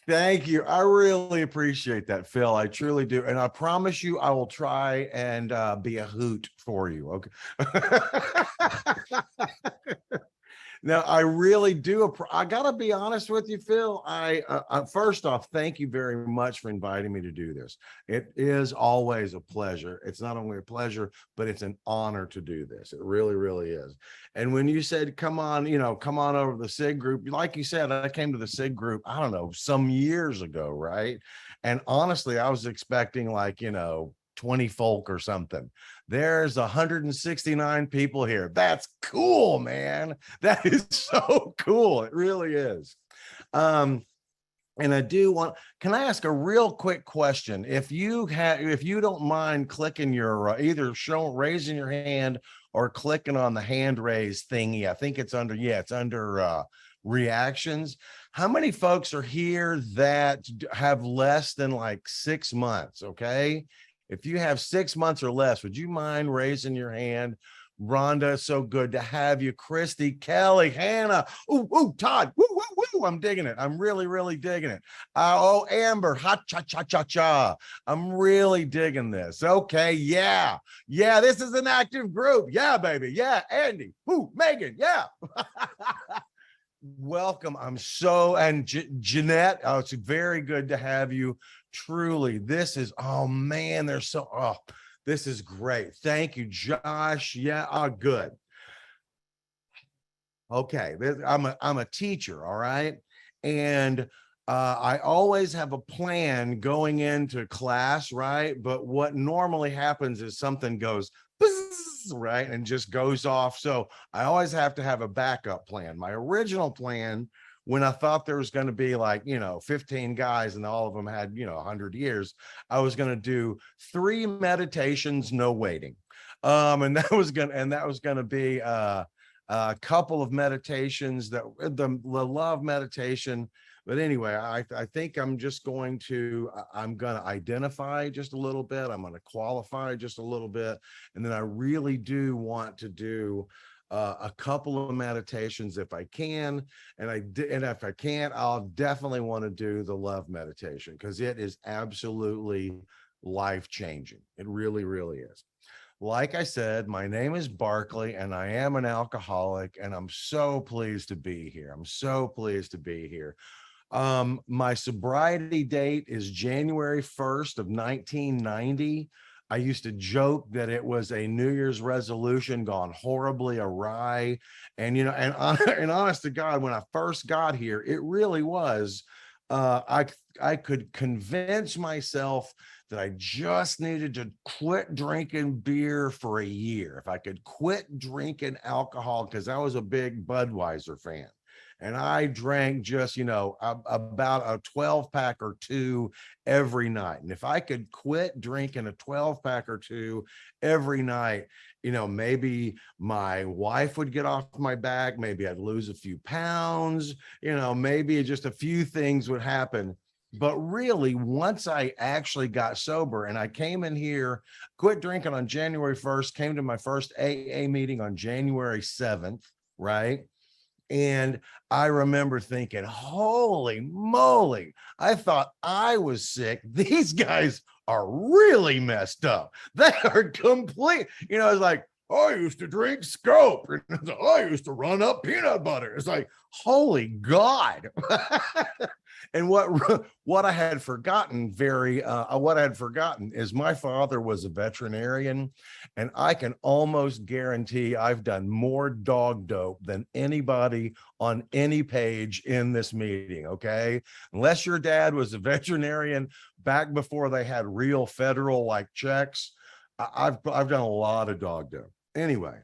Thank you. I really appreciate that, Phil. I truly do. And I promise you, I will try and be a hoot for you. Okay. Now, I really do. I got to be honest with you, Phil. First off, thank you very much for inviting me to do this. It is always a pleasure. It's not only a pleasure, but it's an honor to do this. It really, really is. And when you said, come on, come on over to the SIG group, like you said, I came to the SIG group, I don't know, some years ago, right? And honestly, I was expecting 20 folk or something. There's 169 people here. That's cool, man. That is so cool. It really is. And I do want, can I ask a real quick question? If you don't mind clicking your either raising your hand or clicking on the hand raise thingy. I think it's under, it's under reactions. How many folks are here that have less than 6 months? Okay. If you have 6 months or less, would you mind raising your hand? Rhonda, so good to have you. Christy, Kelly, Hannah, ooh, Todd, woo, I'm digging it. I'm really, really digging it. Amber, ha cha cha cha cha. I'm really digging this. Okay, yeah, this is an active group. Yeah, baby, yeah, Andy, Megan, yeah. Welcome. And Jeanette, it's very good to have you. Truly, this is, oh man, this is great. Thank you, Josh. Yeah, good. Okay, I'm a teacher, all right? And I always have a plan going into class, right? But what normally happens is something goes right, and just goes off. So I always have to have a backup plan. My original plan, when I thought there was going to be 15 guys and all of them had 100 years, I was going to do 3 meditations, no waiting. And that was going to be a couple of meditations, that the love meditation. But anyway, I think I'm going to identify just a little bit. I'm going to qualify just a little bit. And then I really do want to do a couple of meditations if I can. And if I can't, I'll definitely want to do the love meditation, because it is absolutely life-changing. It really, really is. Like I said, my name is Barclay and I am an alcoholic, and I'm so pleased to be here. I'm so pleased to be here. My sobriety date is January 1st of 1990. I used to joke that it was a New Year's resolution gone horribly awry. And, and honest to God, when I first got here, it really was, I could convince myself that I just needed to quit drinking beer for a year. If I could quit drinking alcohol, because I was a big Budweiser fan. And I drank just, about a 12 pack or 2 every night. And if I could quit drinking a 12 pack or 2 every night, maybe my wife would get off my back. Maybe I'd lose a few pounds, maybe just a few things would happen. But really, once I actually got sober and I came in here, quit drinking on January 1st, came to my first AA meeting on January 7th, right? And I remember thinking, holy moly, I thought I was sick. These guys are really messed up. They are complete. It's like, I used to drink Scope. I used to run up peanut butter. It's like, holy God. And what I had forgotten is my father was a veterinarian, and I can almost guarantee I've done more dog dope than anybody on any page in this meeting. Okay, unless your dad was a veterinarian back before they had real federal checks, I've done a lot of dog dope. Anyway.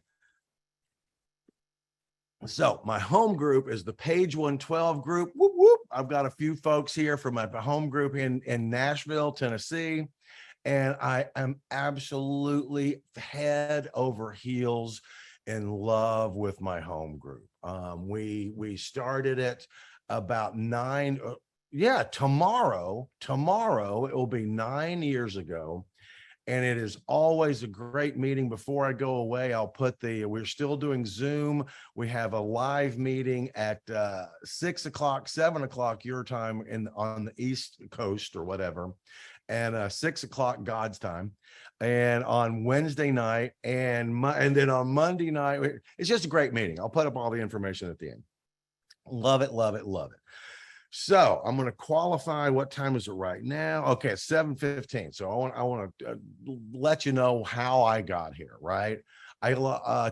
So my home group is the Page 112 group. Whoop, whoop. I've got a few folks here from my home group in Nashville, Tennessee. And I am absolutely head over heels in love with my home group. We started it about tomorrow it will be 9 years ago. and it is always a great meeting. Before I go away, I'll put we're still doing Zoom. We have a live meeting at 6 o'clock, 7 o'clock your time on the East Coast or whatever, and 6 o'clock God's time, and on Wednesday night, and then on Monday night. It's just a great meeting. I'll put up all the information at the end. Love it, love it, love it. So I'm going to qualify. What time is it right now? Okay, it's 7:15. So I want to let you know how I got here, right? I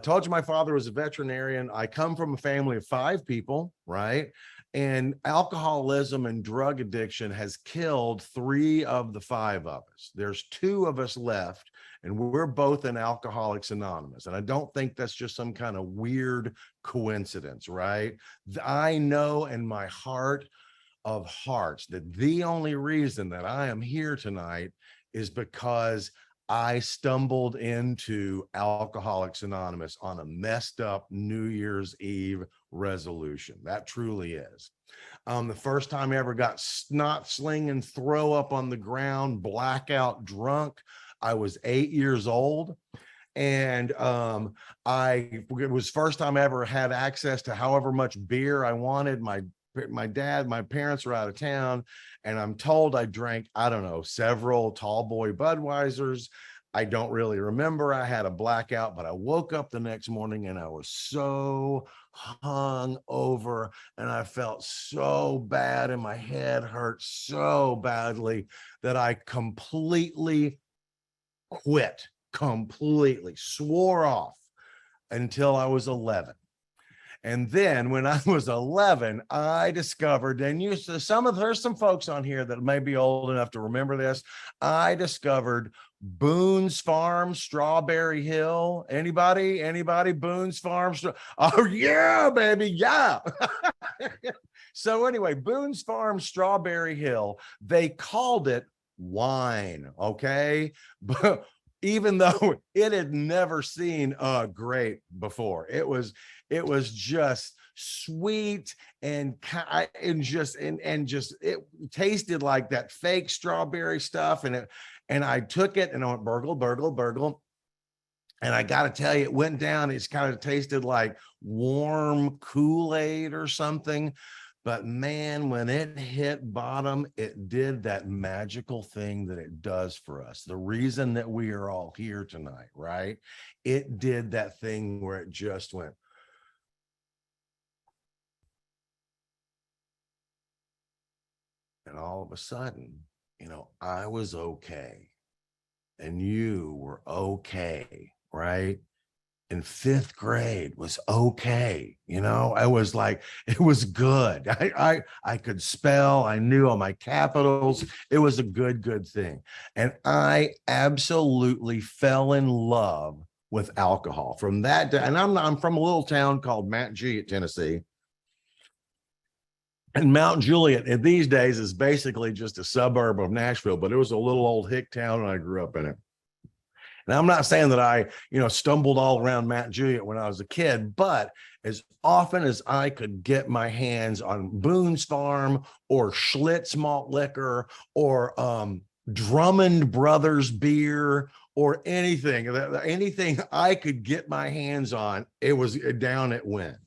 told you my father was a veterinarian. I come from a family of 5 people, right? And alcoholism and drug addiction has killed 3 of the 5 of us. There's 2 of us left, and we're both in Alcoholics Anonymous. And I don't think that's just some kind of weird coincidence, right? I know in my heart of hearts that the only reason that I am here tonight is because I stumbled into Alcoholics Anonymous on a messed up New Year's Eve resolution. That truly is. The first time I ever got snot slinging, throw up on the ground, blackout drunk, I was 8 years old. And it was first time I ever had access to however much beer I wanted. My parents were out of town, and I'm told I drank, I don't know, several tall boy Budweisers. I don't really remember. I had a blackout, but I woke up the next morning and I was so hung over, and I felt so bad, and my head hurt so badly that I completely quit, completely swore off until I was 11. And then when I was 11, I discovered, and there's some folks on here that may be old enough to remember this. I discovered Boone's Farm, Strawberry Hill. Anybody? Boone's Farm? Oh yeah, baby. Yeah. So anyway, Boone's Farm, Strawberry Hill, they called it wine. Okay. But even though it had never seen a grape before, it was just sweet and just it tasted like that fake strawberry stuff. And I took it and I went burgle, burgle, burgle. And I got to tell you, it went down. It's kind of tasted like warm Kool-Aid or something. But man, when it hit bottom, it did that magical thing that it does for us. The reason that we are all here tonight, right? It did that thing where it just went. And all of a sudden, I was okay. And you were okay, right? And 5th grade was okay. I was like, it was good. I could spell. I knew all my capitals. It was a good thing. And I absolutely fell in love with alcohol from that day. And I'm from a little town called Mount Juliet, Tennessee. And Mount Juliet these days is basically just a suburb of Nashville, but it was a little old hick town, and I grew up in it. And I'm not saying that I, stumbled all around Mount Juliet when I was a kid, but as often as I could get my hands on Boone's Farm or Schlitz malt liquor or Drummond Brothers beer or anything I could get my hands on, it was down it went.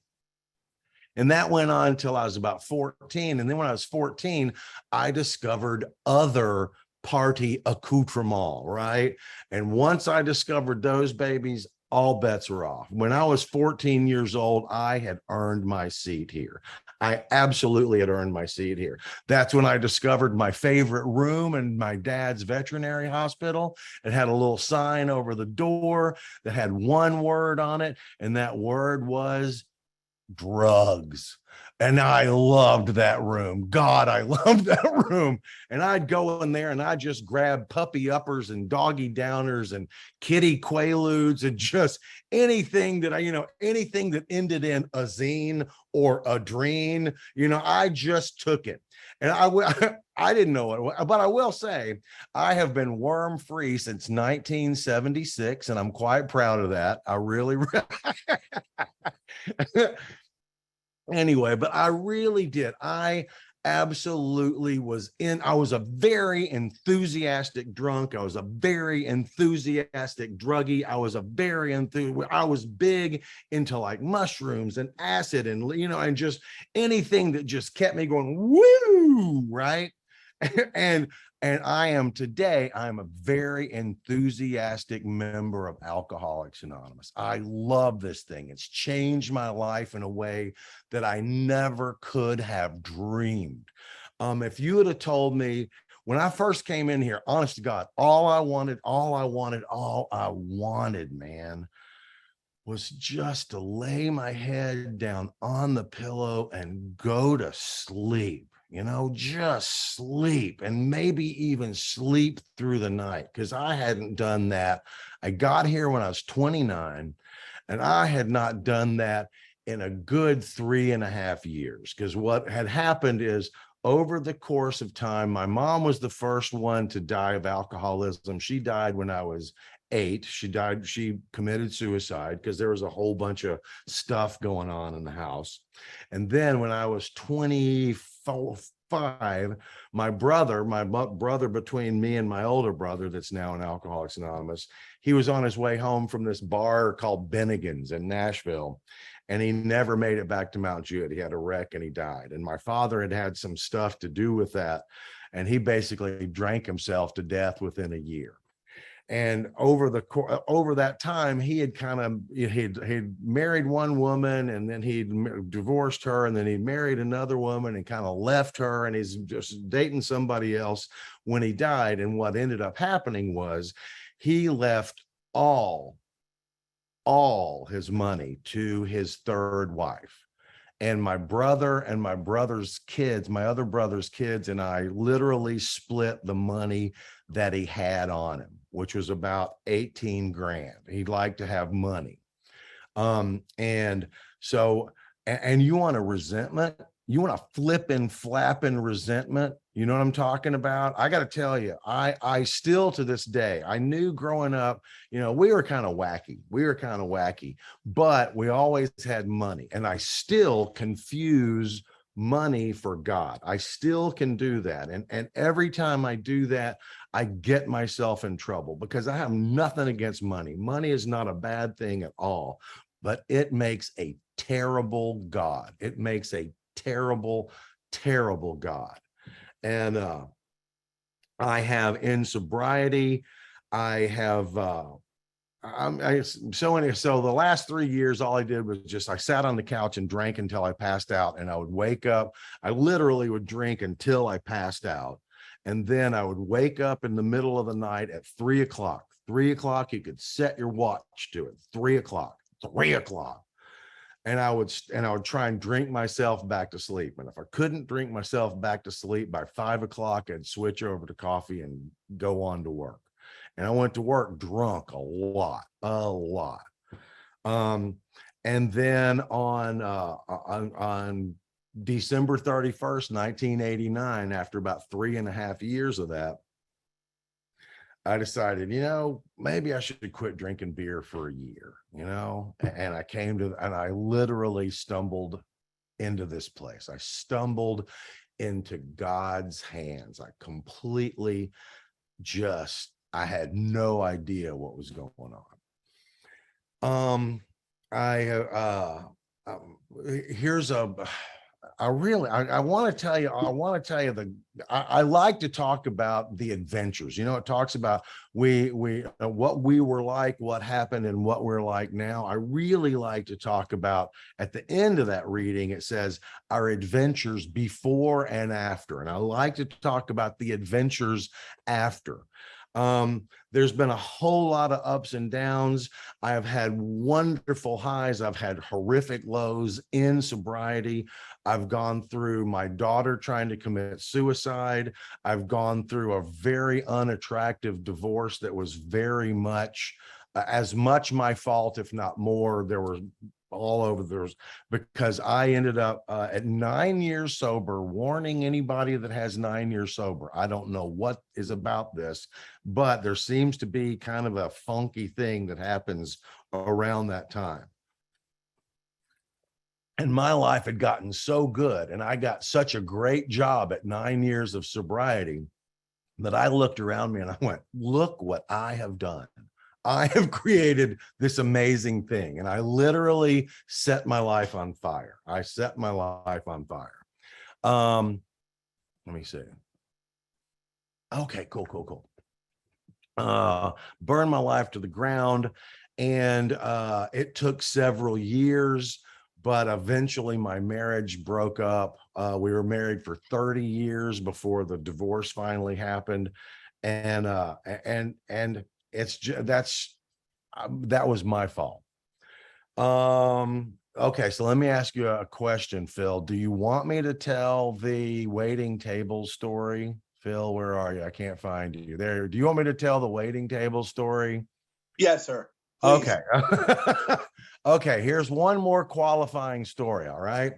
And that went on until I was about 14. And then when I was 14, I discovered other party accoutrement, right? And once I discovered those babies, all bets were off. When I was 14 years old, I had earned my seat here. I absolutely had earned my seat here. That's when I discovered my favorite room in my dad's veterinary hospital. It had a little sign over the door that had one word on it, and that word was drugs. And I loved that room. God, I loved that room. And I'd go in there and I'd just grab puppy uppers and doggy downers and kitty quaaludes and just anything that anything that ended in azine or adrene, I just took it. And I didn't know it, but I will say I have been worm free since 1976, and I'm quite proud of that. I really anyway, but I really did. I absolutely I was a very enthusiastic drunk. I was a very enthusiastic druggie. I was big into like mushrooms and acid and, and just anything that just kept me going, woo, right? and I'm a very enthusiastic member of Alcoholics Anonymous. I love this thing. It's changed my life in a way that I never could have dreamed. If you would have told me when I first came in here, honest to God, all I wanted, man, was just to lay my head down on the pillow and go to sleep, just sleep, and maybe even sleep through the night, because I hadn't done that. I got here when I was 29, and I had not done that in a good 3.5 years, because what had happened is over the course of time, my mom was the first one to die of alcoholism. She died when I was 8. She committed suicide because there was a whole bunch of stuff going on in the house. And then when I was 25, my brother between me and my older brother, that's now in Alcoholics Anonymous, he was on his way home from this bar called Bennigan's in Nashville. And he never made it back to Mount Juliet. He had a wreck and he died. And my father had some stuff to do with that. And he basically drank himself to death within a year. And over that time, he had he'd married one woman, and then he'd divorced her, and then he married another woman and kind of left her, and he's just dating somebody else when he died. And what ended up happening was he left all his money to his third wife. And my brother and my brother's kids, my other brother's kids, and I literally split the money that he had on him, which was about 18 grand. He'd like to have money. And you want a resentment, you want a flipping, flapping resentment. You know what I'm talking about? I got to tell you, I still to this day, I knew growing up, we were kind of wacky, but we always had money. And I still confuse money for God. I still can do that. And every time I do that, I get myself in trouble, because I have nothing against money. Money is not a bad thing at all, but it makes a terrible God. It makes a terrible, terrible God. And I have in sobriety, I have so the last 3 years, all I did was I sat on the couch and drank until I passed out, and I would wake up. I literally would drink until I passed out. And then I would wake up in the middle of the night at 3 o'clock. 3 o'clock, you could set your watch to it. 3 o'clock. And I would try and drink myself back to sleep. And if I couldn't drink myself back to sleep by 5 o'clock, I'd switch over to coffee and go on to work. And I went to work drunk a lot. And then on December 31st, 1989, after about 3.5 years of that, I decided, maybe I should quit drinking beer for a year, and I literally stumbled into this place. I stumbled into God's hands. I completely I had no idea what was going on. I want to tell you, I like to talk about the adventures. It talks about what we were like, what happened, and what we're like now. I really like to talk about, at the end of that reading, it says our adventures before and after. And I like to talk about the adventures after. There's been a whole lot of ups and downs. I have had wonderful highs. I've had horrific lows in sobriety. I've gone through my daughter trying to commit suicide. I've gone through a very unattractive divorce that was very much as much my fault, if not more. There was all over those, because I ended up at 9 years sober, warning anybody that has 9 years sober. I don't know what is about this, but there seems to be kind of a funky thing that happens around that time. And my life had gotten so good, and I got such a great job at 9 years of sobriety that I looked around me and I went, look what I have done. I have created this amazing thing. And I literally set my life on fire. I set my life on fire. Let me see. Okay, cool. Burned my life to the ground. And it took several years, but eventually my marriage broke up. We were married for 30 years before the divorce finally happened. And it's just, that was my fault. Okay, so let me ask you a question, Phil. Do you want me to tell the waiting table story? Phil, where are you? I can't find you there. Do you want me to tell the waiting table story? Yes, sir. Please. Okay. Okay, here's one more qualifying story, all right?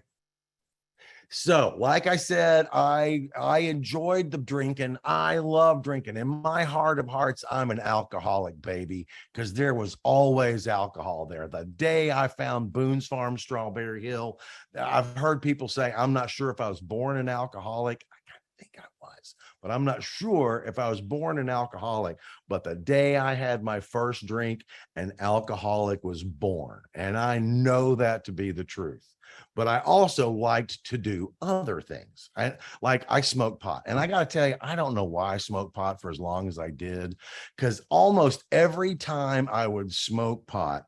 So, like I said, I enjoyed the drinking. I love drinking. In my heart of hearts, I'm an alcoholic, baby, because there was always alcohol there. The day I found Boone's Farm, Strawberry Hill, I've heard people say, I'm not sure if I was born an alcoholic. I think I was, but I'm not sure if I was born an alcoholic. But the day I had my first drink, an alcoholic was born. And I know that to be the truth. But I also liked to do other things. I smoked pot. And I got to tell you, I don't know why I smoked pot for as long as I did, because almost every time I would smoke pot,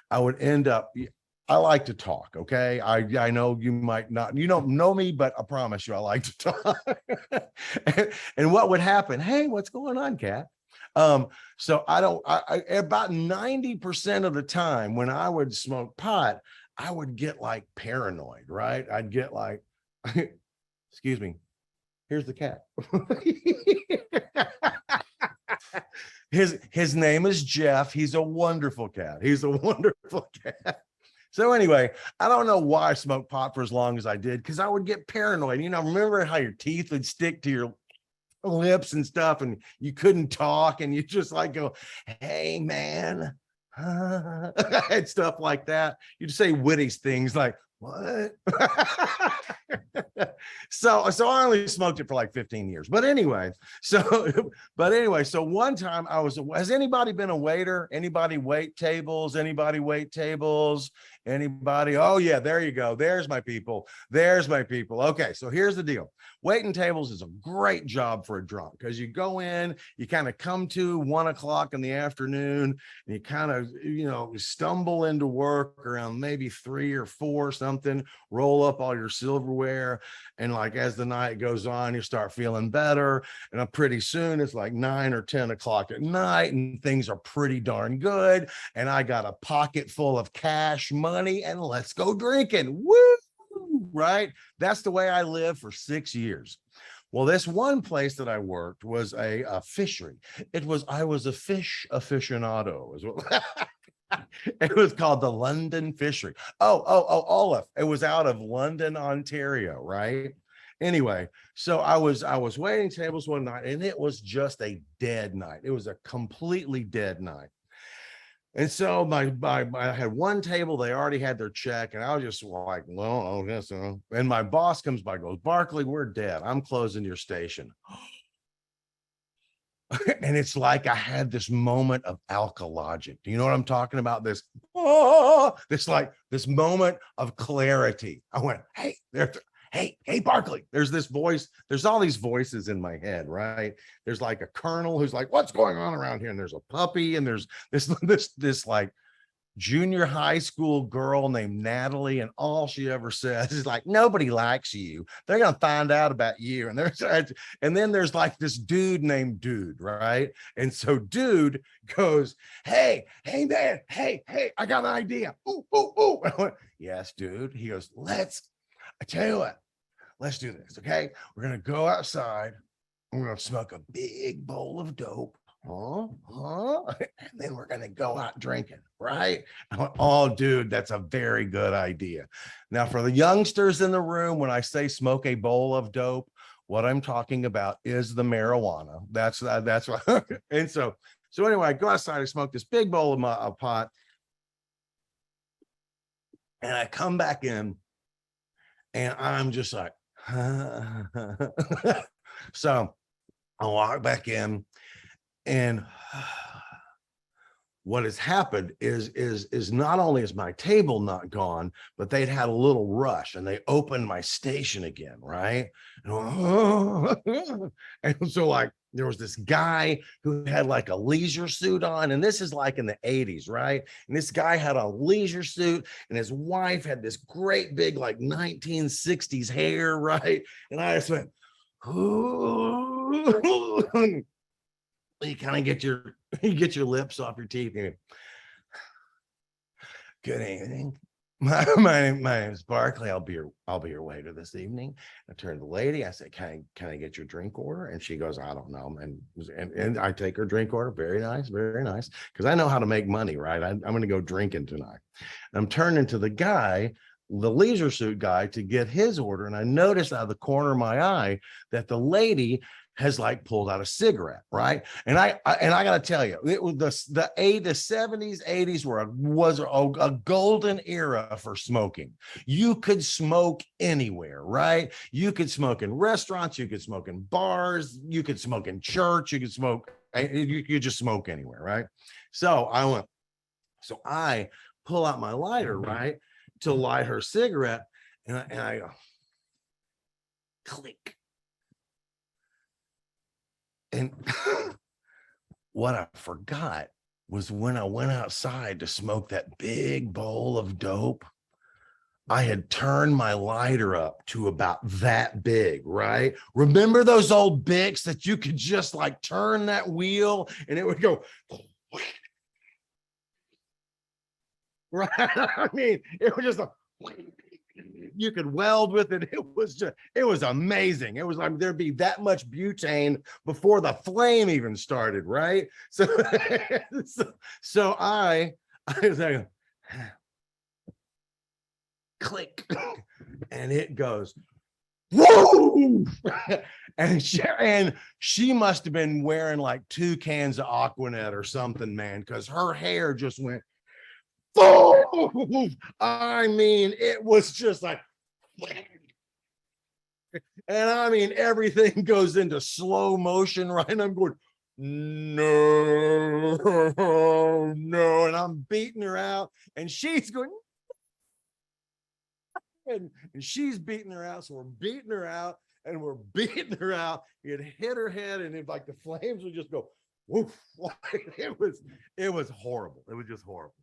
I would end up, I like to talk. Okay. I know you might not, you don't know me, but I promise you, I like to talk. and what would happen? Hey, what's going on, Kat? So I about 90% of the time when I would smoke pot, I would get like paranoid, right? I'd get like, excuse me, here's the cat. His name is Jeff. He's a wonderful cat. He's a wonderful cat. So anyway, I don't know why I smoked pot for as long as I did, because I would get paranoid. You know, remember how your teeth would stick to your lips and stuff, and you couldn't talk, and you just like go, hey man, and stuff like that. You'd say witty things like, what? So I only smoked it for like 15 years. But anyway, so one time has anybody been a waiter? Anybody wait tables? Anybody wait tables? Anybody? Oh yeah, there you go. There's my people. There's my people. Okay, so here's the deal. Waiting tables is a great job for a drunk, because you go in, you kind of come to 1 o'clock in the afternoon, and you kind of, stumble into work around maybe 3 or 4 something, roll up all your silverware. And like, as the night goes on, you start feeling better. And pretty soon it's like 9 or 10 o'clock at night, and things are pretty darn good. And I got a pocket full of cash money, and let's go drinking. Woo! Right? That's the way I lived for 6 years. Well, this one place that I worked was a fishery. I was a fish aficionado. It was called the London Fishery. Oh, Olaf. It was out of London, Ontario, right? Anyway, so I was waiting tables one night, and it was just a dead night. It was a completely dead night. And so I had one table, they already had their check, and I was just like, well, I guess so. And my boss comes by, goes, Barclay, we're dead. I'm closing your station. And it's like I had this moment of alkalogic. Do you know what I'm talking about? This moment of clarity. I went, hey, Barclay, there's this voice. There's all these voices in my head, right? There's like a colonel who's like, what's going on around here? And there's a puppy, and there's this like junior high school girl named Natalie, and all she ever says is like, nobody likes you. They're gonna find out about you. And then there's like this dude named Dude, right? And so Dude goes, hey man, hey, I got an idea. Ooh. I went, yes, Dude. He goes, I tell you what, let's do this, okay? We're gonna go outside, we're gonna smoke a big bowl of dope. And then we're gonna go out drinking, right? I went, oh, dude, that's a very good idea. Now, for the youngsters in the room, when I say smoke a bowl of dope, what I'm talking about is the marijuana. That's what. And so anyway, I go outside, I smoke this big bowl of pot, and I come back in, And I'm just like, so I walk back in, and what has happened is not only is my table not gone, but they'd had a little rush and they opened my station again, right? And, and so like there was this guy who had like a leisure suit on, and this is like in the 80s, right? And this guy had a leisure suit, and his wife had this great big like 1960s hair, right? And I just went, you kind of get your lips off your teeth. And good evening. My name is Barclay. I'll be your waiter this evening. I turned to the lady. I said, can I get your drink order? And she goes, I don't know. And I take her drink order. Very nice, very nice. Because I know how to make money, right? I'm going to go drinking tonight. I'm turning to the guy, the leisure suit guy, to get his order. And I noticed out of the corner of my eye that the lady has like pulled out a cigarette, right? And I got to tell you, it was the 70s, 80s was a golden era for smoking. You could smoke anywhere, right? You could smoke in restaurants, you could smoke in bars, you could smoke in church, you could just smoke anywhere, right? So I pull out my lighter, right, to light her cigarette, and I go, click. And what I forgot was when I went outside to smoke that big bowl of dope, I had turned my lighter up to about that big, right? Remember those old Bics that you could just like turn that wheel and it would go, right? I mean, it was just you could weld with it. It was amazing. It was like there'd be that much butane before the flame even started, right? So so I was like, click, and it goes, whoa. and she must have been wearing like 2 cans of Aquanet or something, man, because her hair just went, oh, I mean, it was just like, and I mean, everything goes into slow motion, right? And I'm going, no, no. And I'm beating her out, and she's going, and she's beating her out. So we're beating her out, and we're beating her out. It hit her head, and it like the flames would just go, woof. It was horrible. It was just horrible.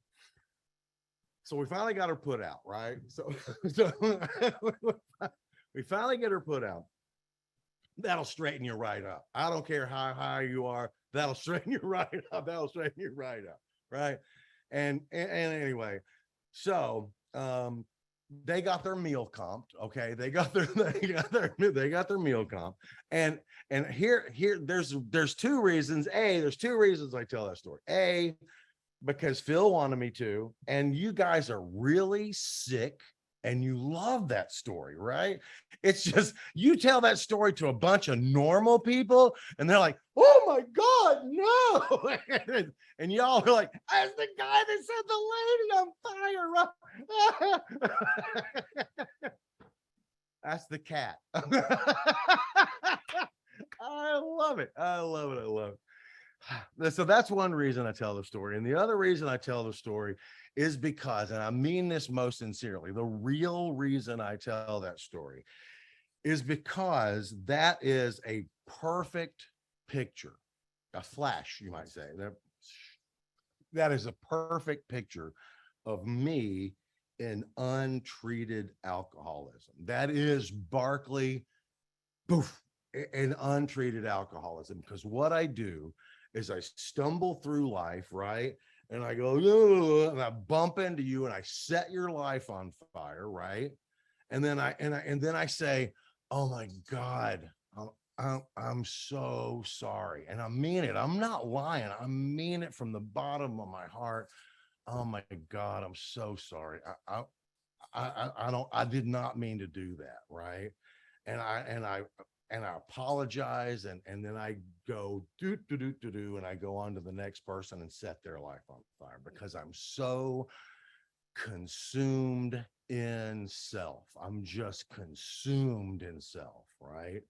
So we finally got her put out, right? So we finally get her put out. That'll straighten you right up. I don't care how high you are. That'll straighten you right up. That'll straighten you right up, right? And anyway, so they got their meal comped. Okay, they got their meal comp. And here there's 2 reasons. There's 2 reasons I tell that story. Because Phil wanted me to, and you guys are really sick and you love that story, right? It's just, you tell that story to a bunch of normal people and they're like, oh my God, no. And y'all are like, that's the guy that set the lady on fire. That's the cat. I love it. I love it. So that's one reason I tell the story. And the other reason I tell the story is because, and I mean this most sincerely, the real reason I tell that story is because that is a perfect picture, a flash, you might say. That is a perfect picture of me in untreated alcoholism. That is Barclay, poof, in untreated alcoholism. Because what I do is I stumble through life, right? And I go, and I bump into you and I set your life on fire, right? And then I say, oh my God, I'm so sorry. And I mean it. I'm not lying. I mean it from the bottom of my heart. Oh my God, I'm so sorry. I did not mean to do that, right? And I apologize, and then I go do and I go on to the next person and set their life on fire because I'm so consumed in self. I'm just consumed in self, right?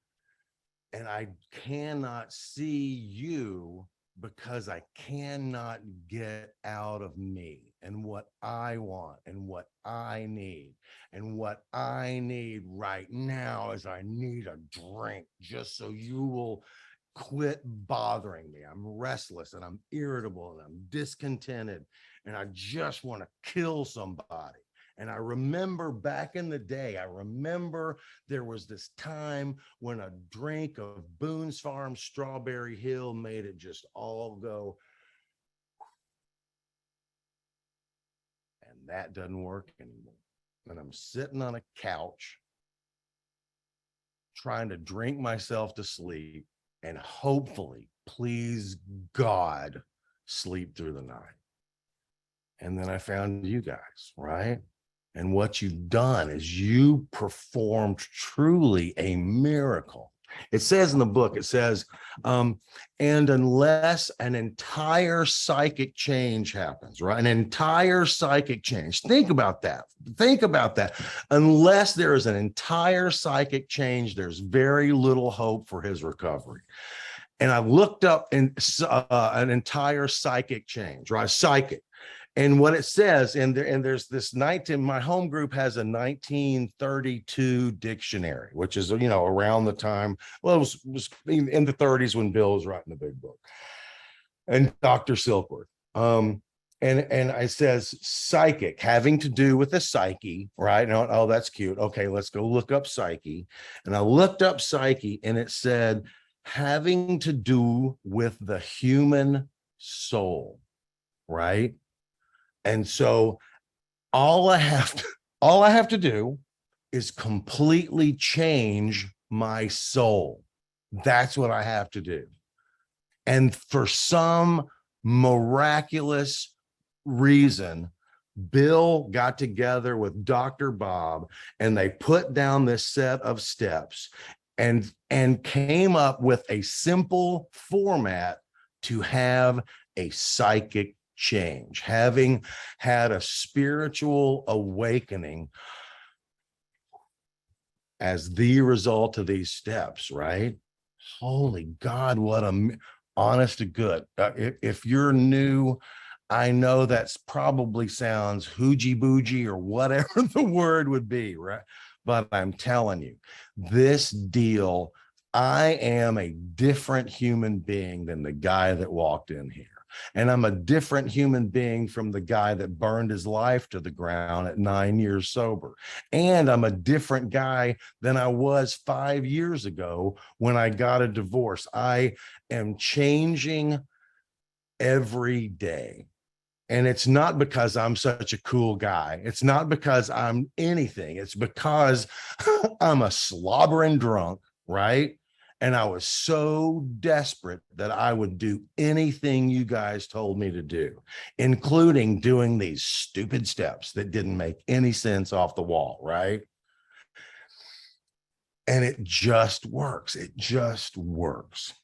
And I cannot see you because I cannot get out of me and what I want and what I need. And what I need right now is I need a drink just so you will quit bothering me. I'm restless and I'm irritable and I'm discontented and I just want to kill somebody. And I remember back in the day, I remember there was this time when a drink of Boone's Farm Strawberry Hill made it just all go. And that doesn't work anymore. And I'm sitting on a couch trying to drink myself to sleep and hopefully, please God, sleep through the night. And then I found you guys, right? And what you've done is you performed truly a miracle. It says in the book, it says, and unless an entire psychic change happens, right? An entire psychic change. Think about that. Think about that. Unless there is an entire psychic change, there's very little hope for his recovery. And I looked up an entire psychic change, right? Psychic. And what it says, and there's this my home group has a 1932 dictionary, which is, around the time, well, it was in the 30s when Bill was writing the big book, and Dr. Silkworth. And it says psychic, having to do with the psyche, right? And, oh, that's cute. Okay, let's go look up psyche. And I looked up psyche, and it said having to do with the human soul, right? And so all I have to do is completely change my soul. That's what I have to do. And for some miraculous reason, Bill got together with Dr. Bob and they put down this set of steps and came up with a simple format to have a psychic change, having had a spiritual awakening as the result of these steps, right? Holy God, what a honest to good. If you're new, I know that's probably sounds hoogie boogie or whatever the word would be, right? But I'm telling you, this deal, I am a different human being than the guy that walked in here. And I'm a different human being from the guy that burned his life to the ground at 9 years sober. And I'm a different guy than I was 5 years ago when I got a divorce. I am changing every day. And it's not because I'm such a cool guy. It's not because I'm anything. It's because I'm a slobbering drunk, right? And I was so desperate that I would do anything you guys told me to do, including doing these stupid steps that didn't make any sense off the wall, right? And it just works. It just works.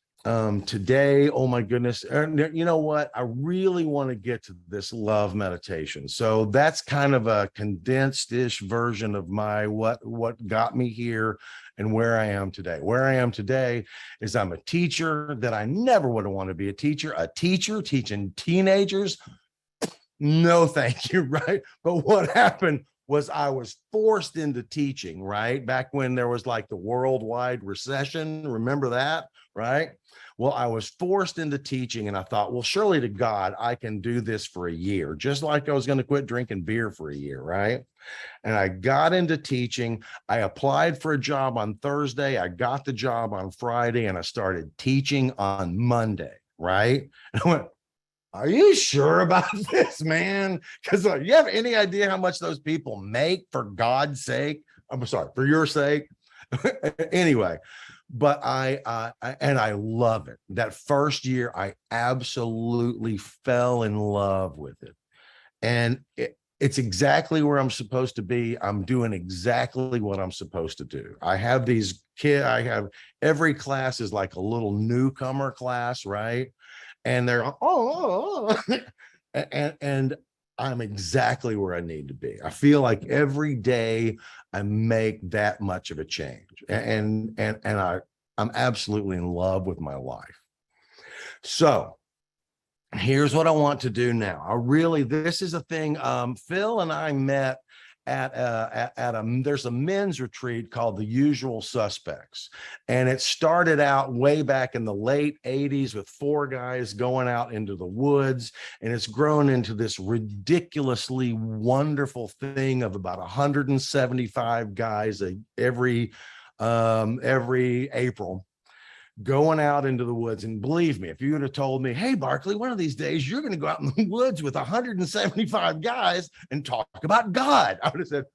Today, oh my goodness, you know what? I really want to get to this love meditation. So that's kind of a condensed-ish version of my what got me here and where I am today. Where I am today is I'm a teacher that I never would have wanted to be a teacher teaching teenagers. No, thank you, right? But what happened was I was forced into teaching, right? Back when there was like the worldwide recession. Remember that, right? Well, I was forced into teaching and I thought, well, surely to God, I can do this for a year, just like I was going to quit drinking beer for a year, right? And I got into teaching. I applied for a job on Thursday. I got the job on Friday and I started teaching on Monday, right? And I went, are you sure about this, man? Because you have any idea how much those people make, for God's sake? I'm sorry, for your sake. Anyway, but I love it. That first year, I absolutely fell in love with it. And it's exactly where I'm supposed to be. I'm doing exactly what I'm supposed to do. I have these kids, I have every class is like a little newcomer class, right? And they're and I'm exactly where I need to be. I feel like every day I make that much of a change, I'm absolutely in love with my life. So here's what I want to do now. This is a thing. Phil and I met there's a men's retreat called The Usual Suspects. And it started out way back in the late 80s with 4 guys going out into the woods. And it's grown into this ridiculously wonderful thing of about 175 guys every April, going out into the woods. And believe me, if you would have told me, hey, Barclay, one of these days you're going to go out in the woods with 175 guys and talk about God, I would have said,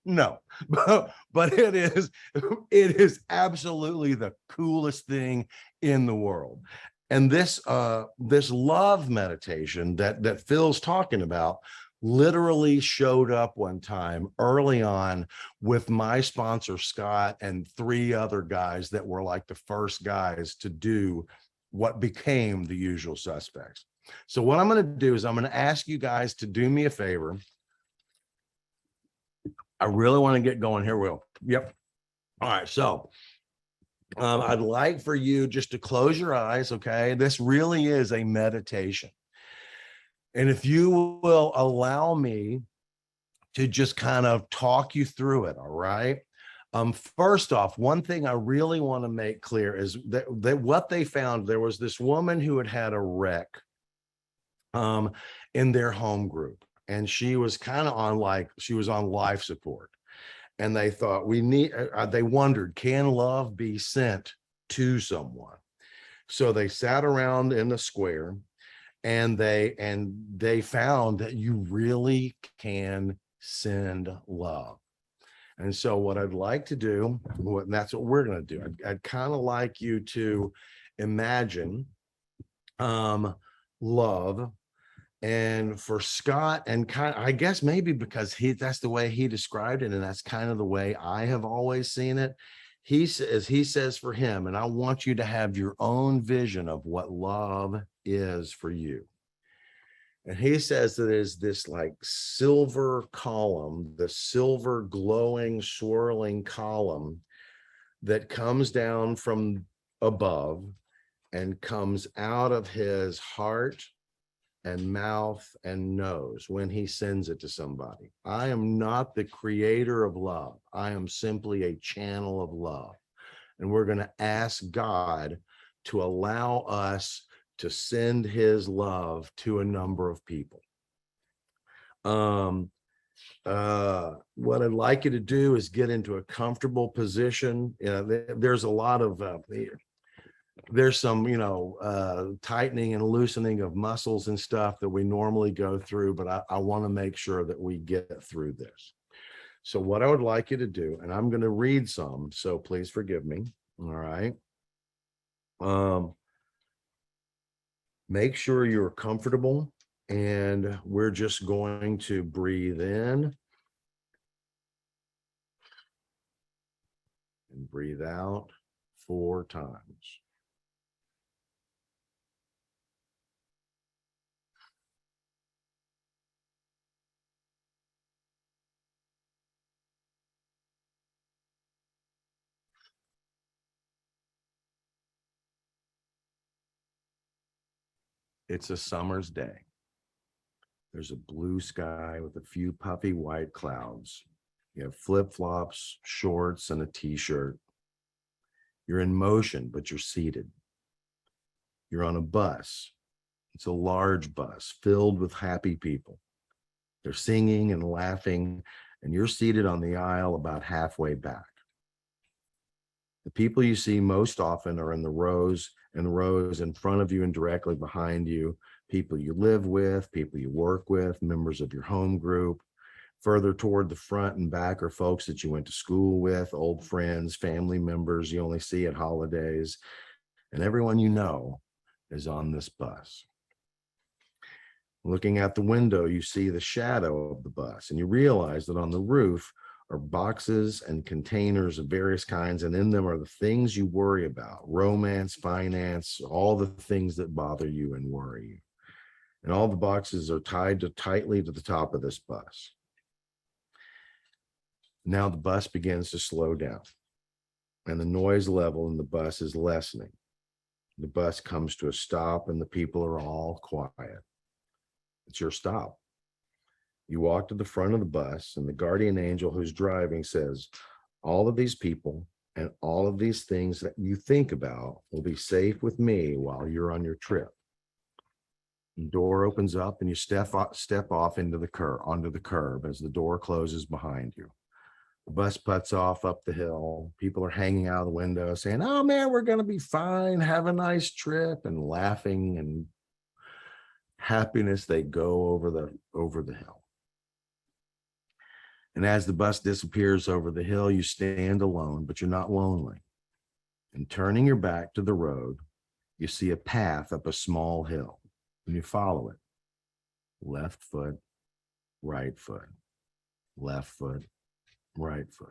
no. But it is absolutely the coolest thing in the world. And this love meditation that Phil's talking about literally showed up one time early on with my sponsor, Scott, and 3 other guys that were like the first guys to do what became The Usual Suspects. So what I'm going to do is I'm going to ask you guys to do me a favor. I really want to get going here, Will. Yep. All right. So I'd like for you just to close your eyes. Okay. This really is a meditation. And if you will allow me to just kind of talk you through it, all right? First off, one thing I really want to make clear is that what they found, there was this woman who had a wreck in their home group, and she was kind of on life support. And they thought they wondered, can love be sent to someone? So they sat around in the square, and they found that you really can send love. And so what I'd like to do, and that's what we're going to do, I'd kind of like you to imagine love. And for Scott, and I guess maybe because that's the way he described it, and that's kind of the way I have always seen it. He says for him, and I want you to have your own vision of what love is for you. And he says that is this like silver column, the silver glowing, swirling column that comes down from above and comes out of his heart and mouth and nose when he sends it to somebody. I am not the creator of love. I am simply a channel of love. And we're going to ask God to allow us to send his love to a number of people. What I'd like you to do is get into a comfortable position. There's a lot of there's some tightening and loosening of muscles and stuff that we normally go through, but I want to make sure that we get through this. So what I would like you to do, and I'm going to read some, so please forgive me. All right. Make sure you're comfortable, and we're just going to breathe in and breathe out 4 times. It's a summer's day. There's a blue sky with a few puffy white clouds. You have flip-flops, shorts, and a t-shirt. You're in motion, but you're seated. You're on a bus. It's a large bus filled with happy people. They're singing and laughing, and you're seated on the aisle about halfway back. The people you see most often are in the rows and rows in front of you and directly behind you. People you live with, people you work with, members of your home group. Further toward the front and back are folks that you went to school with, old friends, family members you only see at holidays, and everyone you know is on this bus. Looking out the window, you see the shadow of the bus, and you realize that on the roof are boxes and containers of various kinds, and in them are the things you worry about: romance, finance, all the things that bother you and worry you. and all the boxes are tied tightly to the top of this bus. Now the bus begins to slow down, and the noise level in the bus is lessening. The bus comes to a stop, and the people are all quiet. It's your stop. You walk to the front of the bus, and the guardian angel who's driving says, all of these people and all of these things that you think about will be safe with me while you're on your trip. The door opens up, and you step off onto the curb as the door closes behind you. The bus puts off up the hill. People are hanging out of the window saying, oh man, we're going to be fine. Have a nice trip, and laughing and happiness. They go over the hill. And as the bus disappears over the hill, you stand alone, but you're not lonely. And turning your back to the road, you see a path up a small hill, and you follow it. Left foot, right foot, left foot, right foot.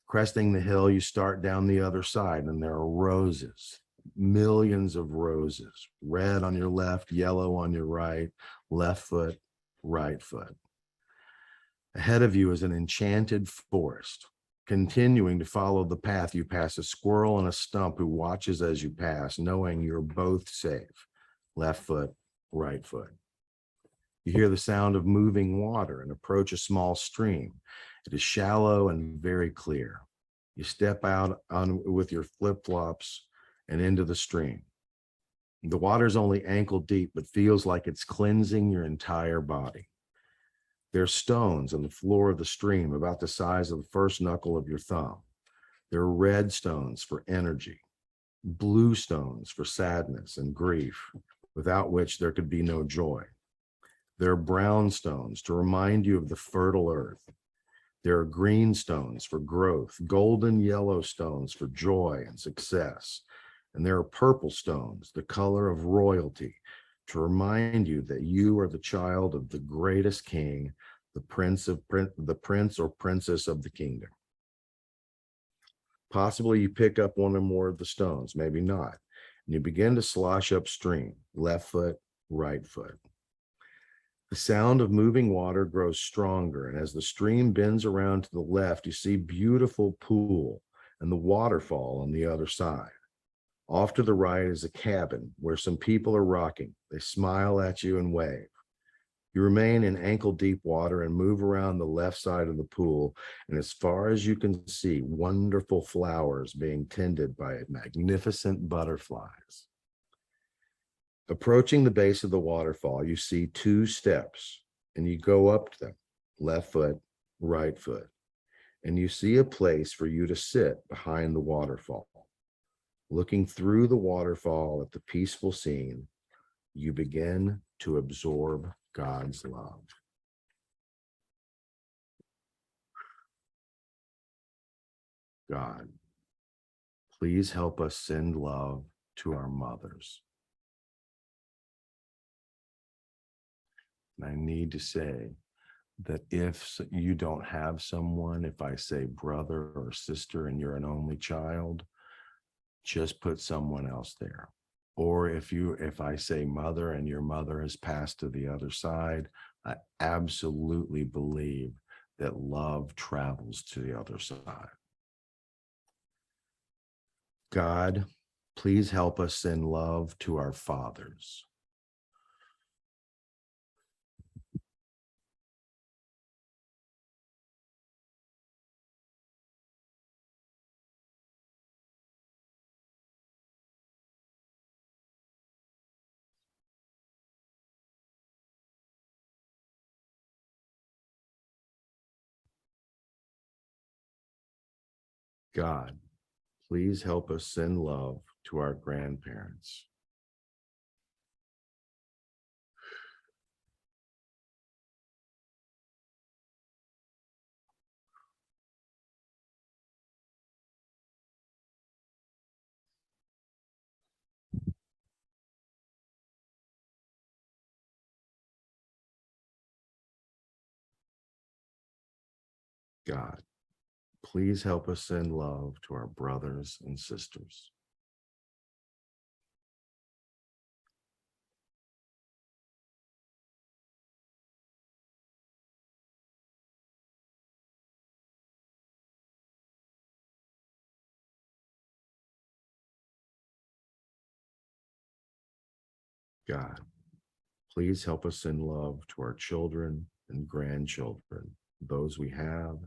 Cresting the hill, you start down the other side, and there are roses, millions of roses, red on your left, yellow on your right, left foot, right foot. Ahead of you is an enchanted forest. Continuing to follow the path, you pass a squirrel and a stump who watches as you pass, knowing you're both safe. Left foot, right foot. You hear the sound of moving water and approach a small stream. It is shallow and very clear. You step out with your flip-flops and into the stream. The water's only ankle deep, but feels like it's cleansing your entire body. There are stones on the floor of the stream about the size of the first knuckle of your thumb. There are red stones for energy, blue stones for sadness and grief, without which there could be no joy. There are brown stones to remind you of the fertile earth. There are green stones for growth, golden yellow stones for joy and success. And there are purple stones, the color of royalty, to remind you that you are the child of the greatest king, the prince or princess of the kingdom. Possibly you pick up one or more of the stones, maybe not, and you begin to slosh upstream, left foot, right foot. The sound of moving water grows stronger, and as the stream bends around to the left, you see beautiful pool and the waterfall on the other side. Off to the right is a cabin where some people are rocking. They smile at you and wave. You remain in ankle-deep water and move around the left side of the pool, and as far as you can see, wonderful flowers being tended by magnificent butterflies. Approaching the base of the waterfall, you see 2 steps, and you go up them, left foot, right foot, and you see a place for you to sit behind the waterfall. Looking through the waterfall at the peaceful scene, you begin to absorb God's love. God, please help us send love to our mothers. And I need to say that if you don't have someone, if I say brother or sister and you're an only child, just put someone else there. Or if I say mother and your mother has passed to the other side, I absolutely believe that love travels to the other side. God, please help us send love to our fathers. God, please help us send love to our grandparents. God, please help us send love to our brothers and sisters. God, please help us send love to our children and grandchildren, those we have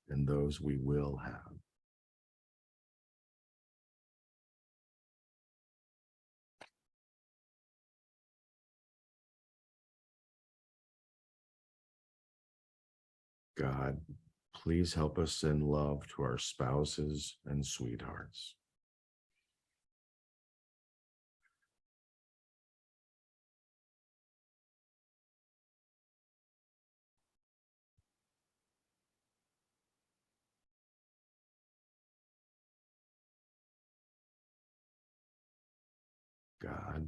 and those we will have. God, please help us send love to our spouses and sweethearts. God,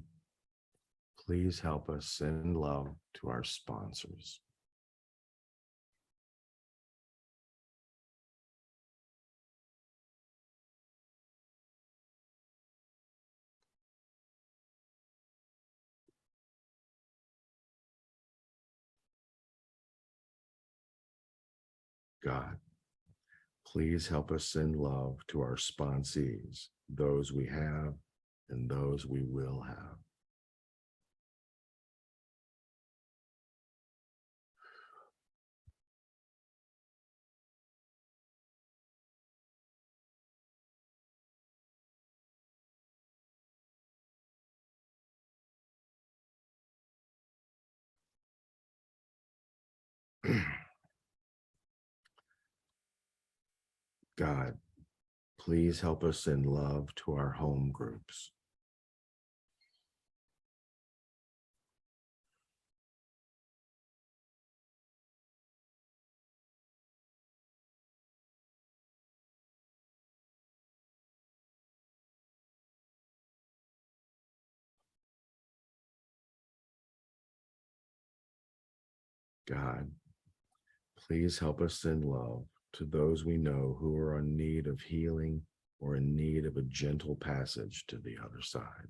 please help us send love to our sponsors. God, please help us send love to our sponsees, those we have and those we will have. God, please help us send love to our home groups. God, please help us send love to those we know who are in need of healing or in need of a gentle passage to the other side.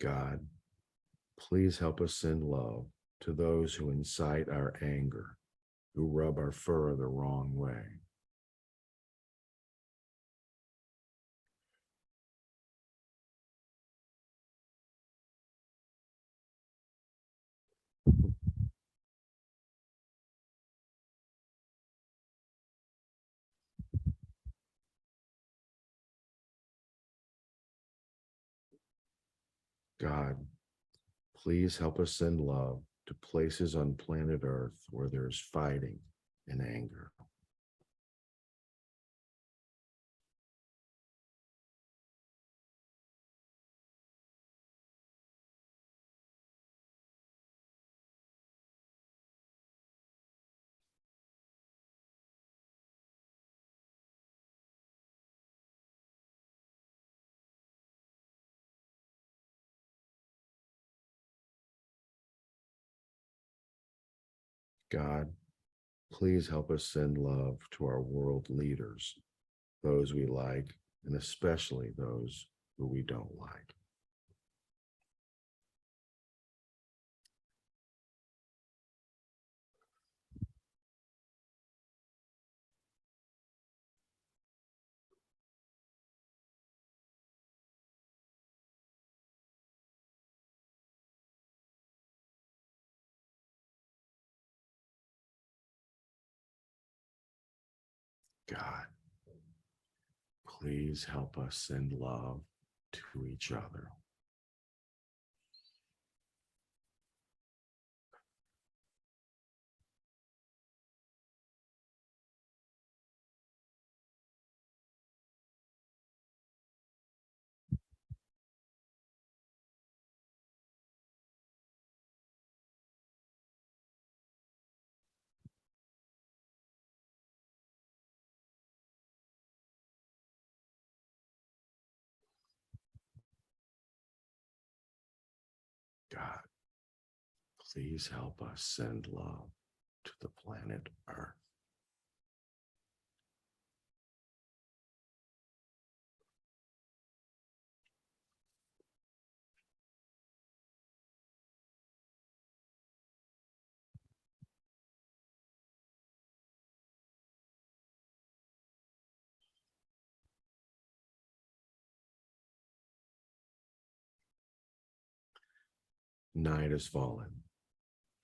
God, please help us send love to those who incite our anger, who rub our fur the wrong way. God, please help us send love to places on planet Earth where there's fighting and anger. God, please help us send love to our world leaders, those we like, and especially those who we don't like. God, please help us send love to each other. God, please help us send love to the planet Earth. Night has fallen,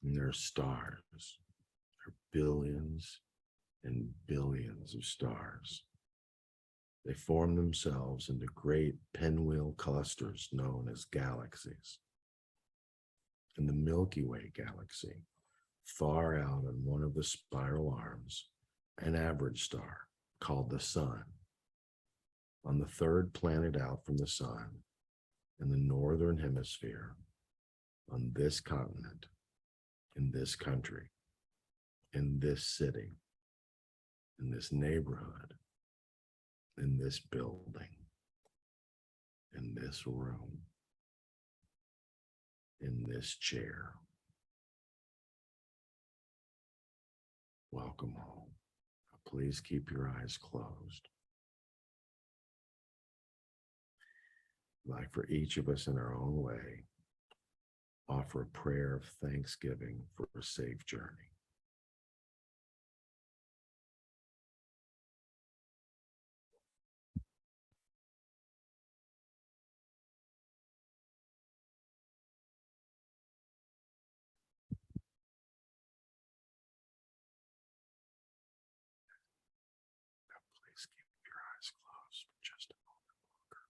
and there are stars. There are billions and billions of stars. They form themselves into great pinwheel clusters known as galaxies. In the Milky Way galaxy, far out on one of the spiral arms, an average star called the Sun. On the third planet out from the Sun, in the northern hemisphere, on this continent, in this country, in this city, in this neighborhood, in this building, in this room, in this chair. Welcome home. Please keep your eyes closed. Like for each of us in our own way, offer a prayer of thanksgiving for a safe journey. Please keep your eyes closed for just a moment longer.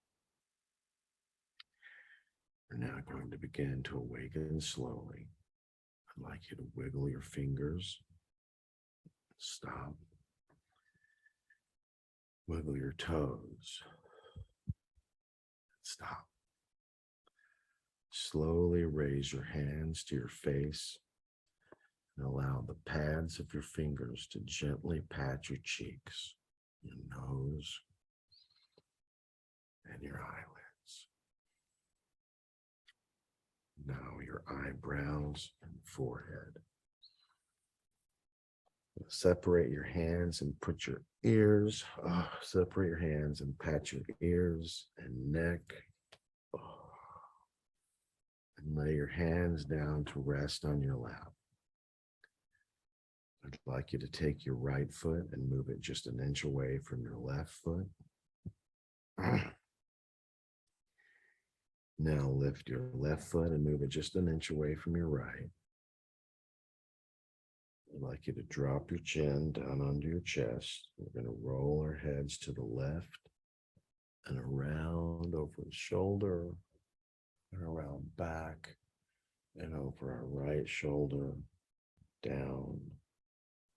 We're now going to begin to awaken slowly. I'd like you to wiggle your fingers. Stop. Wiggle your toes. Stop. Slowly raise your hands to your face and allow the pads of your fingers to gently pat your cheeks, your nose, and your eyelids. Now your eyebrows and forehead. Separate your hands and put your ears, separate your hands and pat your ears and neck. And lay your hands down to rest on your lap. I'd like you to take your right foot and move it just an inch away from your left foot. Now lift your left foot and move it just an inch away from your right. I'd like you to drop your chin down onto your chest. We're going to roll our heads to the left and around over the shoulder and around back and over our right shoulder, down.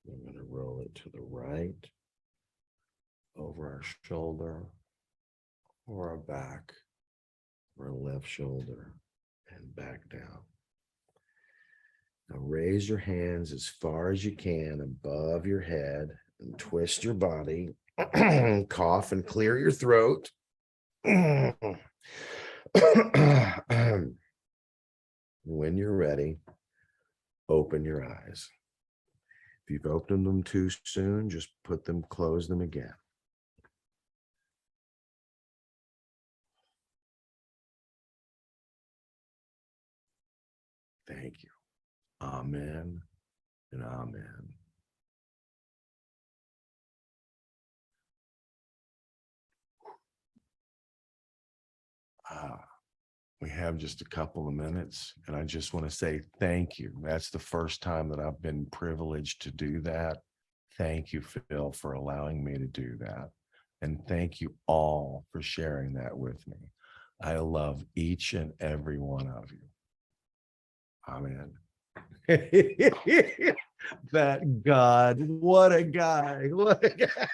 We're going to roll it to the right, over our shoulder, or our back, or our left shoulder, and back down. Now raise your hands as far as you can above your head and twist your body. Cough and clear your throat. When you're ready, open your eyes. If you've opened them too soon, just close them again. Thank you. Amen and amen. We have just a couple of minutes, and I just want to say thank you. That's the first time that I've been privileged to do that. Thank you, Phil, for allowing me to do that. And thank you all for sharing that with me. I love each and every one of you. Amen. That God, what a guy. What a guy.